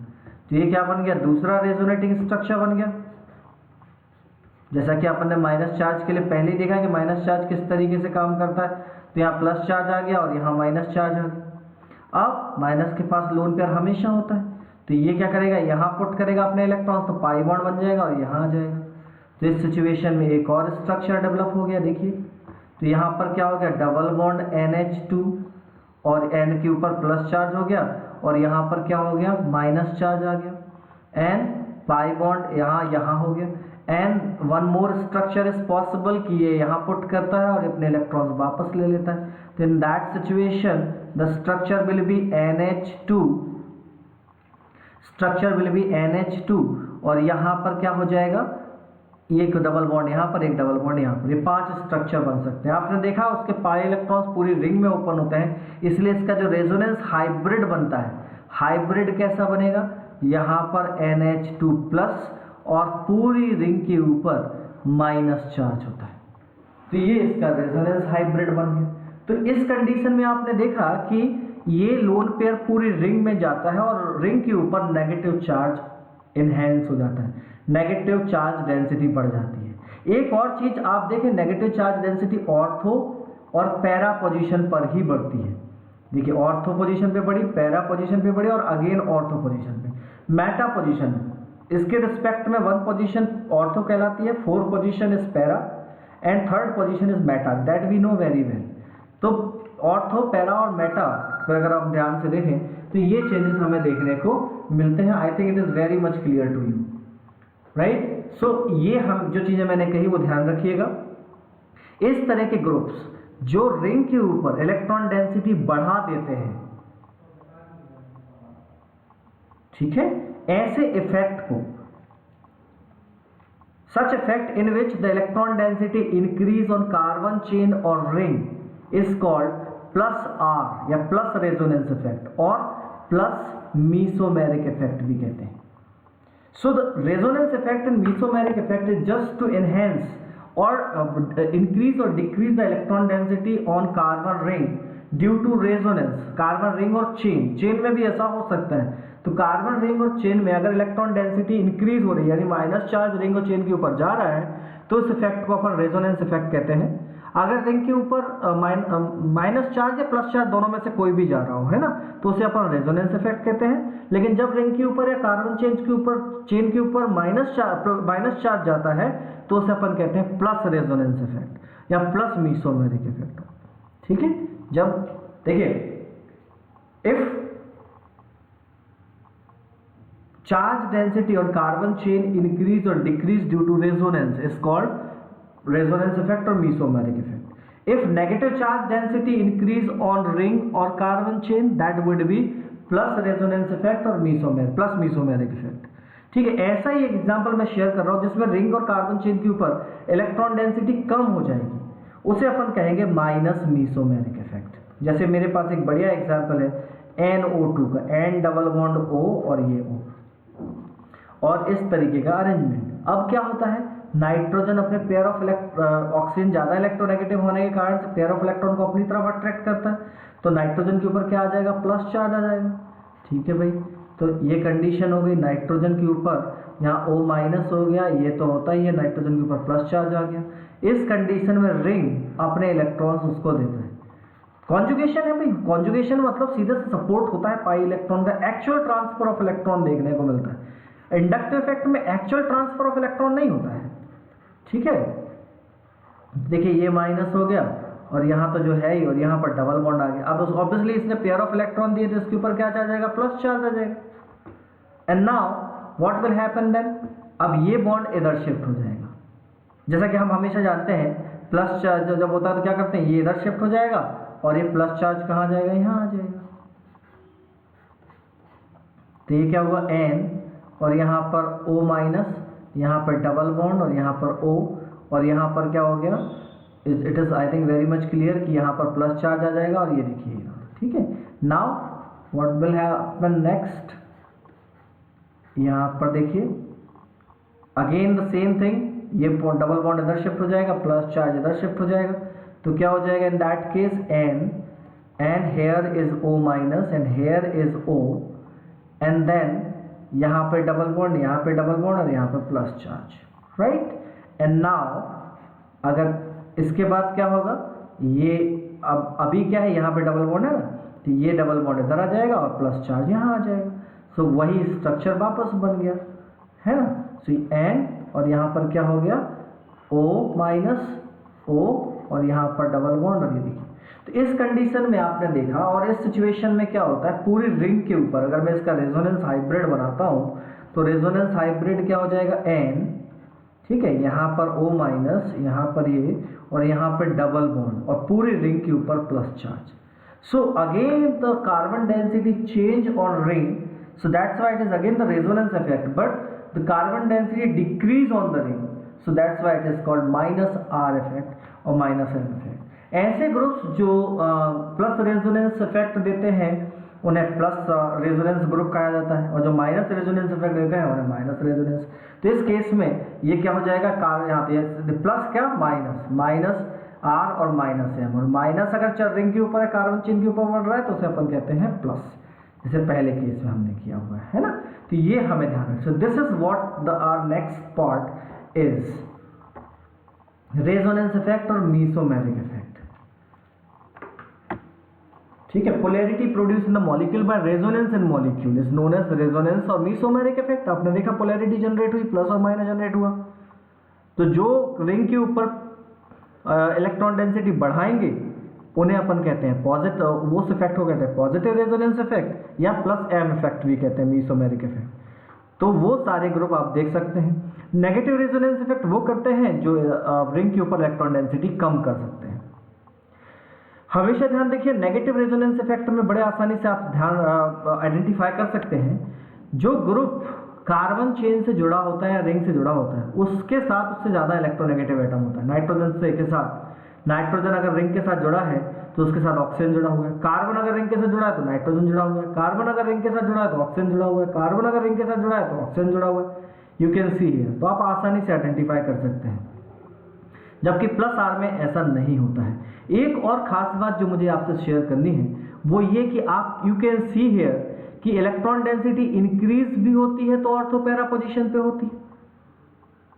तो ये क्या बन गया, दूसरा रेजोनेटिंग स्ट्रक्चर बन गया। जैसा कि अपन ने माइनस चार्ज के लिए पहले ही देखा कि माइनस चार्ज किस तरीके से काम करता है। तो यहाँ प्लस चार्ज आ गया और यहाँ माइनस चार्ज आ गया। अब माइनस के पास लोन पेयर हमेशा होता है, तो ये क्या करेगा, यहाँ पुट करेगा अपने इलेक्ट्रॉन्स, तो पाई बॉन्ड बन जाएगा और यहाँ आ जाएगा। तो इस सिचुएशन में एक और स्ट्रक्चर डेवलप हो गया। देखिए तो यहाँ पर क्या हो गया, डबल बॉन्ड NH2 और N के ऊपर प्लस चार्ज हो गया, और यहाँ पर क्या हो गया, माइनस चार्ज आ गया। N पाई बॉन्ड यहाँ हो गया। And one more structure is possible कि ये यहाँ पुट करता है और अपने इलेक्ट्रॉन्स वापस ले लेता है। तो in that situation the structure will be NH2, और यहाँ पर क्या हो जाएगा, एक डबल बॉन्ड यहाँ पर, एक डबल बॉन्ड यहाँ पर, ये 5 स्ट्रक्चर बन सकते हैं। आपने देखा उसके पाई इलेक्ट्रॉन्स पूरी रिंग में ओपन होते हैं, इसलिए इसका जो रेजोनेंस हाइब्रिड बनता है, हाइब्रिड कैसा बनेगा, यहाँ पर NH2 प्लस और पूरी रिंग के ऊपर माइनस चार्ज होता है। तो ये इसका रेजोनेंस हाइब्रिड बन गया। तो इस कंडीशन में आपने देखा कि ये लोन पेयर पूरी रिंग में जाता है और रिंग के ऊपर नेगेटिव चार्ज इनहेंस हो जाता है, नेगेटिव चार्ज डेंसिटी बढ़ जाती है। एक और चीज आप देखें, नेगेटिव चार्ज डेंसिटी ऑर्थो और पैरा पोजीशन पर ही बढ़ती है। देखिए ऑर्थो पोजीशन पे बढ़ी, पैरा पोजीशन पे बढ़ी, और अगेन ऑर्थो पोजीशन पे। मेटा पोजीशन इसके रिस्पेक्ट में 1 पोजीशन ऑर्थो कहलाती है, 4 position is para and 3rd position is meta, that we know very well. तो ऑर्थो, पैरा और मेटा अगर आप ध्यान से देखें तो ये चेंजेस हमें देखने को मिलते हैं। I think it is very much clear to you, right. So ये हम जो चीजें मैंने कही वो ध्यान रखिएगा। इस तरह के ग्रुप्स जो रिंग के ऊपर इलेक्ट्रॉन डेंसिटी बढ़ा देते हैं, ठीक है, ऐसे इफेक्ट को, such effect in which the electron density increase on carbon chain or ring is called plus R या plus resonance effect और plus mesomeric effect भी कहते हैं। So the resonance effect and mesomeric effect is just to enhance or increase or decrease the electron density on carbon ring due to resonance। Carbon ring और चेन में भी ऐसा हो सकता है। तो कार्बन रिंग और चेन में अगर इलेक्ट्रॉन डेंसिटी इंक्रीज हो रही है, यानी माइनस चार्ज रिंग और चेन के ऊपर जा रहा है, तो इस इफेक्ट को अपन रेजोनेंस इफेक्ट कहते हैं। अगर रिंग के ऊपर माइनस चार्ज या प्लस चार्ज दोनों में से कोई भी जा रहा हो, है ना, तो उसे अपन रेजोनेंस इफेक्ट कहते हैं। लेकिन जब रिंग के ऊपर या कार्बन चेन के ऊपर माइनस चार्ज जाता है तो उसे अपन कहते हैं प्लस रेजोनेंस इफेक्ट या प्लस मीसोमेरिक इफेक्ट। ठीक है, जब देखिए if charge density on carbon chain increase or decrease due to resonance is called resonance effect or mesomeric effect. If negative charge density increase on ring or carbon chain, that would be plus resonance effect or mesomeric effect. ठीक है, ऐसा ही एग्जांपल मैं शेयर कर रहा हूँ जिसमें रिंग और कार्बन चेन के ऊपर इलेक्ट्रॉन डेंसिटी कम हो जाएगी, उसे अपन कहेंगे माइनस मीसोमेरिक इफेक्ट। जैसे मेरे पास एक बढ़िया एग्जांपल है NO2 का, N डबल बॉन्ड O और ये O, और इस तरीके का अरेंजमेंट। अब क्या होता है, नाइट्रोजन अपने पेयर ऑफ ऑक्सीजन ज्यादा इलेक्ट्रोनेगेटिव होने के कारण से पेयर ऑफ इलेक्ट्रॉन को अपनी तरफ अट्रैक्ट करता है, तो नाइट्रोजन के ऊपर क्या आ जाएगा, प्लस चार्ज आ जाएगा। ठीक है भाई, तो ये कंडीशन हो गई। नाइट्रोजन के ऊपर यहाँ O माइनस हो गया, ये तो होता ही है, नाइट्रोजन के ऊपर प्लस चार्ज आ गया। इस कंडीशन में रिंग अपने इलेक्ट्रॉन्स उसको देता है। कॉन्जुगेशन है भाई, कॉन्जुगेशन मतलब सीधे से सपोर्ट होता है पाई इलेक्ट्रॉन का, एक्चुअल ट्रांसफर ऑफ इलेक्ट्रॉन देखने को मिलता है। इंडक्टिव इफेक्ट में एक्चुअल ट्रांसफर ऑफ इलेक्ट्रॉन नहीं होता है। ठीक है, देखिए ये माइनस हो गया और यहाँ तो जो है ही, और यहाँ पर डबल बॉन्ड आ गया। अब ऑब्वियसली इसने पेयर ऑफ इलेक्ट्रॉन दिए तो इसके ऊपर क्या आ जाएगा, प्लस चार्ज आ जाएगा। And now what will happen then, अब ये बॉन्ड इधर शिफ्ट हो जाएगा। जैसा कि हम हमेशा जानते हैं, प्लस चार्ज जब होता है तो क्या करते हैं, ये इधर शिफ्ट हो जाएगा और ये प्लस चार्ज कहाँ जाएगा, यहाँ आ जाएगा। तो ये क्या हुआ N, और यहाँ पर O माइनस, यहाँ पर डबल बॉन्ड और यहाँ पर O, और यहाँ पर क्या हो गया, it is I think very much clear कि यहाँ पर प्लस चार्ज आ जाएगा, और ये देखिए, ठीक है। Now what will happen next, यहाँ पर देखिए अगेन द सेम थिंग, ये डबल बॉन्ड इधर शिफ्ट हो जाएगा, प्लस चार्ज इधर शिफ्ट हो जाएगा, तो क्या हो जाएगा इन that case N, and here is O minus and here is O, and then यहाँ पे डबल बॉन्ड, यहाँ पे डबल बॉन्ड और यहाँ पे plus charge, right. And now अगर इसके बाद क्या होगा, ये अब अभी क्या है, यहाँ पे डबल बॉन्ड है ना, तो ये डबल बॉन्ड इधर आ जाएगा और प्लस चार्ज यहाँ आ जाएगा, सो वही स्ट्रक्चर वापस बन गया, है ना। सो N और यहाँ पर क्या हो गया O माइनस O, और यहाँ पर डबल बॉन्ड, और ये देखिए, तो इस कंडीशन में आपने देखा, और इस सिचुएशन में क्या होता है, पूरी रिंग के ऊपर अगर मैं इसका रेजोनेंस हाइब्रिड बनाता हूँ, तो रेजोनेंस हाइब्रिड क्या हो जाएगा N, ठीक है, यहाँ पर O माइनस, यहाँ पर ये, और यहाँ पर डबल बॉन्ड, और पूरी रिंग के ऊपर plus charge. So again the carbon density change on ring, so that's why it is again the resonance effect, but the carbon density decrease on the ring, so that's why it is called minus R effect or minus M effect. ऐसे ग्रुप्स जो प्लस रेजोनेंस इफेक्ट देते हैं उन्हें प्लस रेजोनेंस ग्रुप कहा जाता है, और जो माइनस रेजोनेंस इफेक्ट देते हैं उन्हें माइनस रेजोनेंस। तो इस केस में ये क्या हो जाएगा, यहाँ पे प्लस क्या, माइनस, माइनस R और माइनस M, और माइनस अगर रिंग के ऊपर है, कार्बन चेन के ऊपर बढ़ रहा है, तो उसे अपन कहते हैं प्लस, जैसे पहले केस में हमने किया हुआ है ना। तो ये हमें ध्यान रखें। So this is what the our next part is, resonance effect और मीसोमेरिक इफेक्ट, ठीक है। Polarity produce in the molecule by resonance in molecule is known as resonance और मीसोमेरिक इफेक्ट। आपने देखा पोलैरिटी जनरेट हुई, प्लस और माइनस जनरेट हुआ, तो जो रिंग के ऊपर इलेक्ट्रॉन डेंसिटी बढ़ाएंगे उन्हें अपन कहते हैं पॉजिटिव, वो इफेक्ट को कहते हैं पॉजिटिव रेजोनेंस इफेक्ट, या प्लस एम इफेक्ट भी कहते हैं, मीसोमेरिक इफेक्ट। तो वो सारे ग्रुप आप देख सकते हैं। नेगेटिव रेजोनेंस इफेक्ट वो करते हैं जो रिंग के ऊपर इलेक्ट्रॉन डेंसिटी कम कर सकते हैं। हमेशा ध्यान देखिए, नेगेटिव रेजोनेंस इफेक्ट में बड़े आसानी से आप ध्यान आइडेंटिफाई कर सकते हैं, जो ग्रुप कार्बन चेन से जुड़ा होता है या रिंग से जुड़ा होता है उसके साथ उससे ज़्यादा इलेक्ट्रोनेगेटिव एटम होता है। नाइट्रोजन से के साथ, नाइट्रोजन अगर रिंग के साथ जुड़ा है तो उसके साथ ऑक्सीजन जुड़ा हुआ है, कार्बन अगर रिंग के साथ जुड़ा है तो नाइट्रोजन जुड़ा हुआ है, कार्बन अगर रिंग के साथ जुड़ा है तो ऑक्सीजन जुड़ा हुआ है, कार्बन अगर रिंग के साथ जुड़ा है तो ऑक्सीजन जुड़ा हुआ है। यू कैन सी हियर, तो आप आसानी से आइडेंटिफाई कर सकते हैं, जबकि प्लस आर में ऐसा नहीं होता है। एक और खास बात जो मुझे आपसे शेयर करनी है वो ये कि आप यू कैन सी हियर कि इलेक्ट्रॉन डेंसिटी इंक्रीज भी होती है तो ऑर्थो पैरा पोजीशन पे होती है,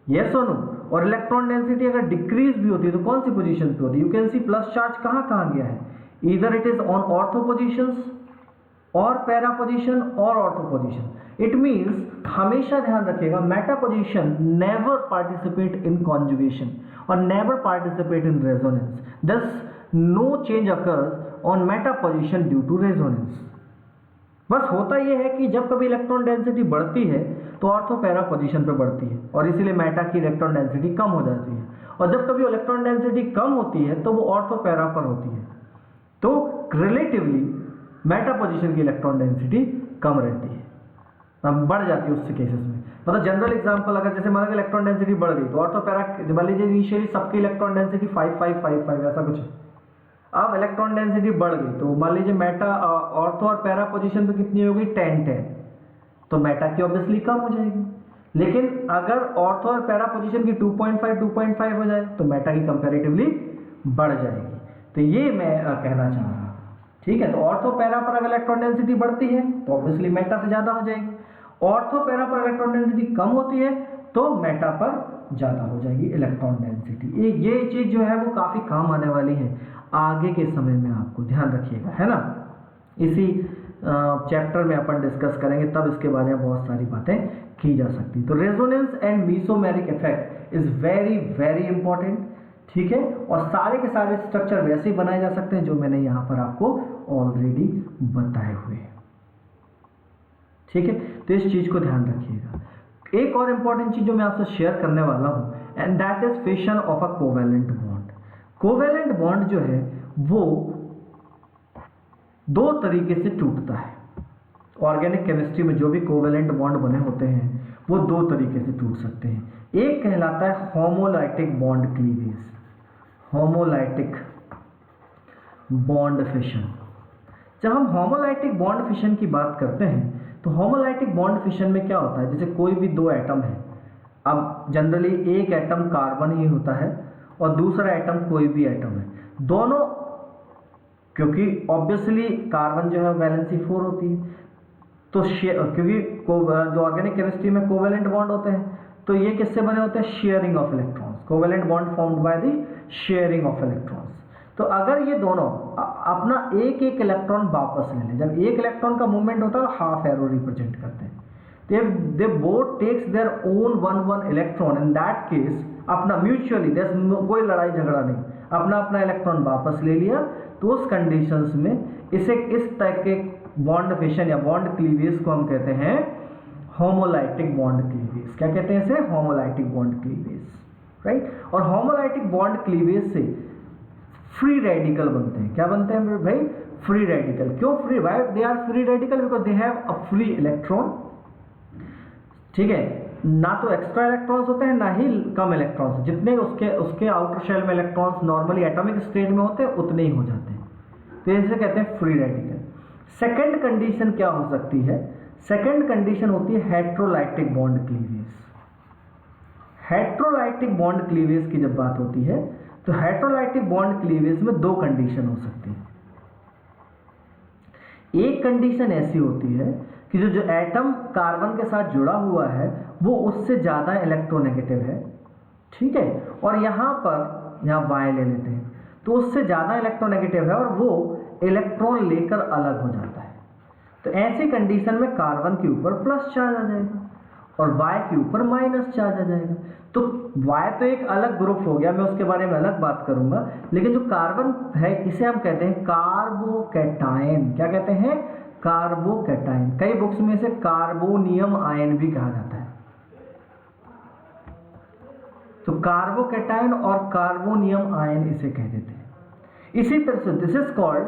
यस और नो, और इलेक्ट्रॉन डेंसिटी अगर डिक्रीज भी होती है तो कौन सी पोजीशन पे होती है। You can see plus charge कहाँ कहाँ गया है, either it is on ortho positions और पैरा पोजीशन और ऑर्थो पोजीशन। इट मींस हमेशा ध्यान रखिएगा, meta position never participate in conjugation और never participate in resonance, thus no change occurs on meta position due to resonance. बस होता यह है कि जब कभी इलेक्ट्रॉन डेंसिटी बढ़ती है तो ऑर्थो पैरा पोजीशन पे बढ़ती है और इसीलिए मेटा की इलेक्ट्रॉन डेंसिटी कम हो जाती है, और जब कभी इलेक्ट्रॉन डेंसिटी कम होती है तो वो ऑर्थो पैरा पर होती है, तो रिलेटिवली मेटा पोजीशन की इलेक्ट्रॉन डेंसिटी कम रहती है, बढ़ जाती है उससे केसेस में। मतलब जनरल एग्जांपल, अगर जैसे मान लो इलेक्ट्रॉन डेंसिटी बढ़ गई तो ऑर्थो पैरा, मान लीजिए इनिशियली सबकी इलेक्ट्रॉन डेंसिटी 5555 ऐसा कुछ है, अब इलेक्ट्रॉन डेंसिटी बढ़ गई तो मान लीजिए मेटा ऑर्थो और पैरा पोजीशन पे कितनी होगी 10-10, तो मेटा की ऑब्वियसली कम हो जाएगी। लेकिन अगर ऑर्थो और पैरा पोजीशन की 2.5 हो जाए तो मेटा की कंपैरेटिवली बढ़ जाएगी। तो ये मैं कहना चाह रहा हूँ, ठीक है। तो ऑर्थो पैरा पर अगर इलेक्ट्रॉन डेंसिटी बढ़ती है तो ऑब्वियसली मेटा से ज़्यादा हो जाएगी, ऑर्थो पैरा पर इलेक्ट्रॉन डेंसिटी कम होती है तो मेटा पर ज़्यादा हो जाएगी इलेक्ट्रॉन डेंसिटी। ये चीज़ जो है वो काफ़ी काम आने वाली है आगे के समय में, आपको ध्यान रखिएगा, है ना। इसी चैप्टर में अपन डिस्कस करेंगे, तब इसके बारे में बहुत सारी बातें की जा सकती। तो resonance and mesomeric effect is very very important, ठीक है। और सारे के सारे स्ट्रक्चर वैसे ही बनाए जा सकते हैं जो मैंने यहाँ पर आपको ऑलरेडी बताए हुए हैं, ठीक है। तो इस चीज को ध्यान रखिएगा। एक और इंपॉर्टेंट चीज जो मैं आपसे शेयर करने वाला हूं, and that is fission of a covalent bond. Covalent bond जो है वो दो तरीके से टूटता है, ऑर्गेनिक केमिस्ट्री में जो भी कोवेलेंट बॉन्ड बने होते हैं वो दो तरीके से टूट सकते हैं। एक कहलाता है homolytic bond cleavage, homolytic bond fission. जब हम होमोलाइटिक बॉन्ड फिशन की बात करते हैं तो होमोलाइटिक बॉन्ड फिशन में क्या होता है, जैसे कोई भी दो एटम है, अब जनरली एक एटम कार्बन ही होता है और दूसरा एटम कोई भी एटम है, दोनों, क्योंकि ऑब्वियसली कार्बन जो है वैलेंसी 4 होती है, तो क्योंकि जो ऑर्गेनिक केमिस्ट्री में कोवेलेंट बॉन्ड होते हैं तो ये किससे बने होते हैं, sharing of electrons, covalent bond formed by the sharing of electrons. तो अगर ये दोनों अपना एक एक इलेक्ट्रॉन वापस ले लें, जब एक इलेक्ट्रॉन का मूवमेंट होता है तो हाफ एरो रिप्रेजेंट करते हैं, they both takes their own one electron, in that case अपना म्यूचुअली, कोई लड़ाई झगड़ा नहीं, अपना अपना इलेक्ट्रॉन वापस ले लिया, तो उस कंडीशंस में इसे इस टाइप के बॉन्ड फिशन या बॉन्ड क्लीवेज को हम कहते हैं होमोलाइटिक बॉन्ड क्लीवेज। क्या कहते हैं इसे, होमोलाइटिक बॉन्ड क्लीवेज, राइट। और होमोलाइटिक बॉन्ड क्लीवेज से फ्री रेडिकल बनते हैं। क्या बनते हैं मेरे भाई, फ्री रेडिकल। क्यों free, why they are free radical, because they have a free electron, ठीक है, ना तो एक्स्ट्रा इलेक्ट्रॉन्स होते हैं ना ही कम इलेक्ट्रॉन्स, जितने उसके आउटर शेल में इलेक्ट्रॉन्स नॉर्मली एटॉमिक स्टेट में होते हैं उतने ही हो जाते हैं, तो इसे कहते हैं फ्री रेडिकल। सेकेंड कंडीशन क्या हो सकती है, सेकेंड कंडीशन होती है heterolytic bond cleavage. Heterolytic bond cleavage की जब बात होती है तो हेट्रोलाइटिक बॉन्ड क्लीवेज में दो कंडीशन हो सकती है। एक कंडीशन ऐसी होती है कि जो एटम कार्बन के साथ जुड़ा हुआ है वो उससे ज्यादा इलेक्ट्रोनेगेटिव है, ठीक है, और यहाँ Y ले लेते हैं, तो उससे ज्यादा इलेक्ट्रोनेगेटिव है और वो इलेक्ट्रॉन लेकर अलग हो जाता है। तो ऐसी कंडीशन में कार्बन के ऊपर प्लस चार्ज आ जाएगा और Y के ऊपर माइनस चार्ज आ जाएगा। तो Y तो एक अलग ग्रुप हो गया, मैं उसके बारे में अलग बात करूंगा, लेकिन जो कार्बन है इसे हम कहते हैं कार्बोकैटायन। क्या कहते हैं, कार्बोकैटायन। कई बुक्स में इसे कार्बोनियम आयन भी कहा जाता है। तो कार्बोकैटायन और कार्बोनियम आयन इसे कह देते हैं। इसी तरह से this is called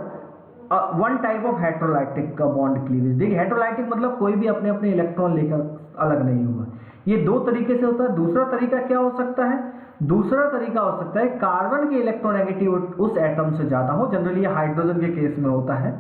one type of heterolytic bond cleavage. देखिए हेट्रोलाइटिक मतलब कोई भी अपने अपने इलेक्ट्रॉन लेकर अलग नहीं हुआ, ये दो तरीके से होता है। दूसरा तरीका क्या हो सकता है, दूसरा तरीका हो सकता है कार्बन की इलेक्ट्रोनेगेटिव उस एटम से ज्यादा हो, जनरली ये हाइड्रोजन के केस में होता है,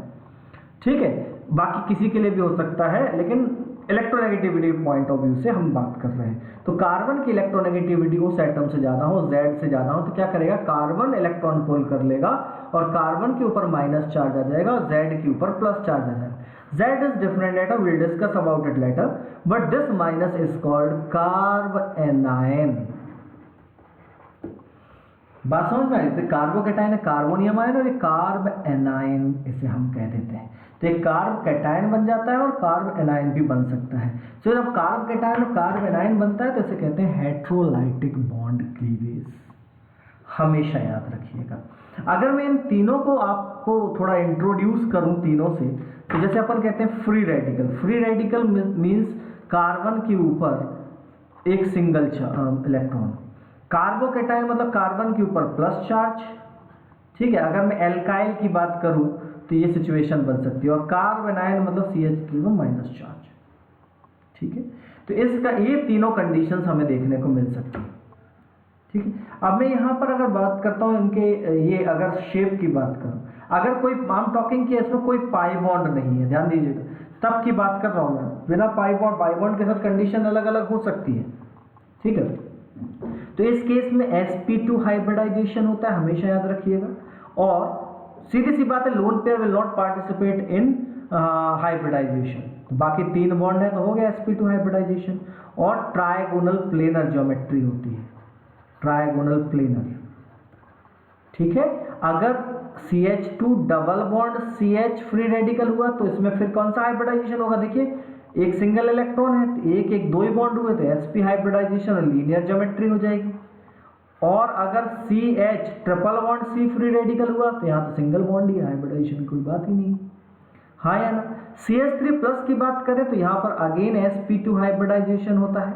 ठीक है, बाकी किसी के लिए भी हो सकता है, लेकिन इलेक्ट्रोनेगेटिविटी पॉइंट ऑफ व्यू से हम बात कर रहे हैं। तो कार्बन की इलेक्ट्रोनेगेटिविटी उस एटम से ज्यादा हो, Z से ज्यादा हो, तो क्या करेगा, कार्बन इलेक्ट्रॉन पुल कर लेगा और कार्बन के ऊपर माइनस चार्ज आ जाएगा और Z के ऊपर प्लस चार्ज आ जाएगा। Z is different atom, we'll discuss about it later, but this minus is called carbanion। बात समझ में आई, तो कार्बोकैटायन है कार्बोनियम आयन और ये कार्बएनायन इसे हम कह देते हैं। तो एक कार्बकैटायन बन जाता है और कार्बएनायन भी बन सकता है। तो जब कार्बकैटायन और कार्बएनायन बनता है तो इसे कहते हैं हेट्रोलाइटिक बॉन्ड क्लीवेज। हमेशा याद रखिएगा। अगर मैं इन तीनों को आपको थोड़ा इंट्रोड्यूस करूं तीनों से, तो जैसे अपन कहते हैं free radical. Free radical means carbon के ऊपर एक सिंगल इलेक्ट्रॉन। कार्बोकैटायन मतलब कार्बन के ऊपर प्लस चार्ज, ठीक है। अगर मैं एल्काइल की बात करूं तो ये सिचुएशन बन सकती है। और कार्बेनायन मतलब CH के ऊपर माइनस चार्ज, ठीक है। तो इसका ये तीनों कंडीशंस हमें देखने को मिल सकती है, ठीक है। अब मैं यहाँ पर अगर बात करता हूँ इनके, ये अगर शेप की बात करूँ, अगर कोई हम टॉकिंग की इसमें कोई पाई बॉन्ड नहीं है, ध्यान दीजिएगा, तब की बात कर रहा हूँ मैं। बिना पाई बॉन्ड के साथ कंडीशन अलग अलग हो सकती है, ठीक है। तो इस केस में sp2 हाइब्रिडाइजेशन होता है, हमेशा याद रखिएगा। और सीधी सी बात है, lone pair will not participate in hybridization. बाकी तीन बॉन्ड है तो हो गया sp2 हाइब्रिडाइजेशन। और ट्राइगोनल प्लेनर ज्योमेट्री होती है, ट्राइगोनल प्लेनर, ठीक है। अगर CH2 double bond CH free radical हुआ तो इसमें फिर कौन सा हाइब्रिडाइजेशन होगा, देखिए एक सिंगल इलेक्ट्रॉन है तो एक दो ही बॉन्ड हुए तो sp हाइब्रिडाइजेशन और लीनियर ज्योमेट्री हो जाएगी। और अगर CH triple bond C free radical हुआ तो यहाँ तो सिंगल बॉन्ड ही, हाइब्रिडाइजेशन कोई बात ही नहीं, हाँ या ना। CH3 प्लस की बात करें तो यहाँ पर अगेन sp2 हाइब्रिडाइजेशन होता है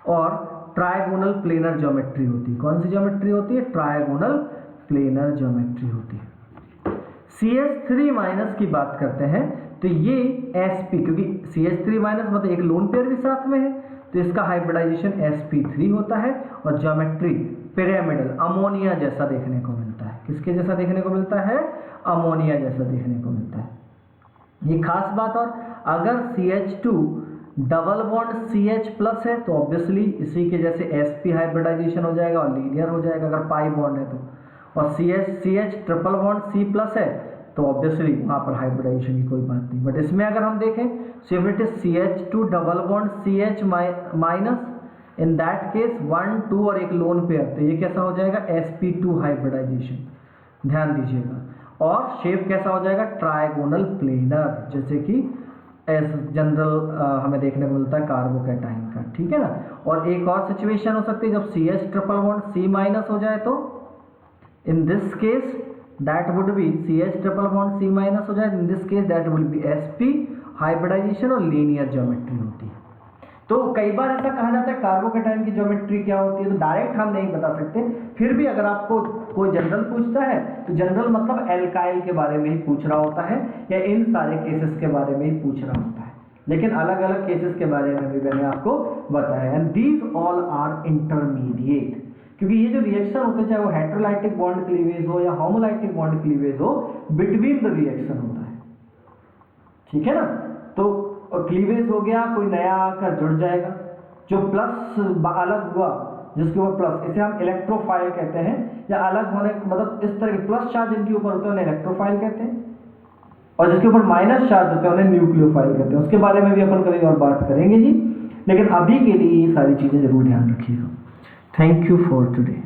और ट्राइगोनल प्लेनर ज्योमेट्री होती है। कौन सी ज्योमेट्री होती है, ट्राइगोनल प्लेनर ज्योमेट्री होती है। CH3 माइनस की बात करते हैं तो ये sp, क्योंकि CH3 माइनस मतलब एक लोन पेयर भी साथ में है, तो इसका हाइब्रिडाइजेशन sp3 होता है और ज्योमेट्री पिरामिडल अमोनिया जैसा देखने को मिलता है। किसके जैसा देखने को मिलता है? अमोनिया जैसा देखने को मिलता है। ये खास बात। और अगर CH2 double bond CH plus है तो ऑब्वियसली इसी के जैसे sp हाइब्रिडाइजेशन हो जाएगा और लीनियर हो जाएगा अगर पाई बॉन्ड है तो, और CH triple bond C plus है तो ऑब्वियसली वहाँ पर हाइब्रिडाइजेशन की कोई बात नहीं। बट इसमें अगर हम देखें so if it is CH2 double bond CH minus, in that case 1 2 और एक लोन पेयर, तो ये कैसा हो जाएगा? sp2 हाइब्रिडाइजेशन, ध्यान दीजिएगा। और शेप कैसा हो जाएगा? ट्राइगोनल प्लेनर, जैसे कि एस जनरल हमें देखने को मिलता है कार्बोकैटाइन का, ठीक है ना। और एक और सिचुएशन हो सकती है जब CH triple bond C minus हो जाए, तो in this case that would be CH triple bond C minus हो जाए, in this case that will be sp hybridization और लीनियर ज्योमेट्री होती है। तो कई बार ऐसा कहा जाता है कार्बोकैटाइन की ज्योमेट्री क्या होती है, तो डायरेक्ट हम नहीं बता सकते। फिर भी अगर आपको कोई जनरल पूछता है तो जनरल मतलब एल्काइल के बारे में ही पूछ रहा होता है या इन सारे केसेस के बारे में ही पूछ रहा होता है, लेकिन अलग अलग केसेस के बारे में भी मैंने आपको बताया। And these all are intermediate, क्योंकि ये जो रिएक्शन होते हैं चाहे वो हेटेरोलाइटिक बॉन्ड क्लीवेज हो या होमोलाइटिक बॉन्ड क्लीवेज हो, बिटवीन द रिएक्शन होता है, ठीक है ना। तो क्लीवेज हो गया, कोई नया आकर जुड़ जाएगा, जो प्लस अलग हुआ जिसके ऊपर प्लस, इसे हम इलेक्ट्रोफाइल कहते हैं, या अलग होने मतलब इस तरह के प्लस चार्ज जिनके ऊपर होते हैं उन्हें इलेक्ट्रोफाइल कहते हैं, और जिसके ऊपर माइनस चार्ज होते हैं उन्हें न्यूक्लियोफाइल कहते हैं। उसके बारे में भी अपन कभी और बात करेंगे जी, लेकिन अभी के लिए ये सारी चीजें जरूर ध्यान रखिएगा। Thank you for today.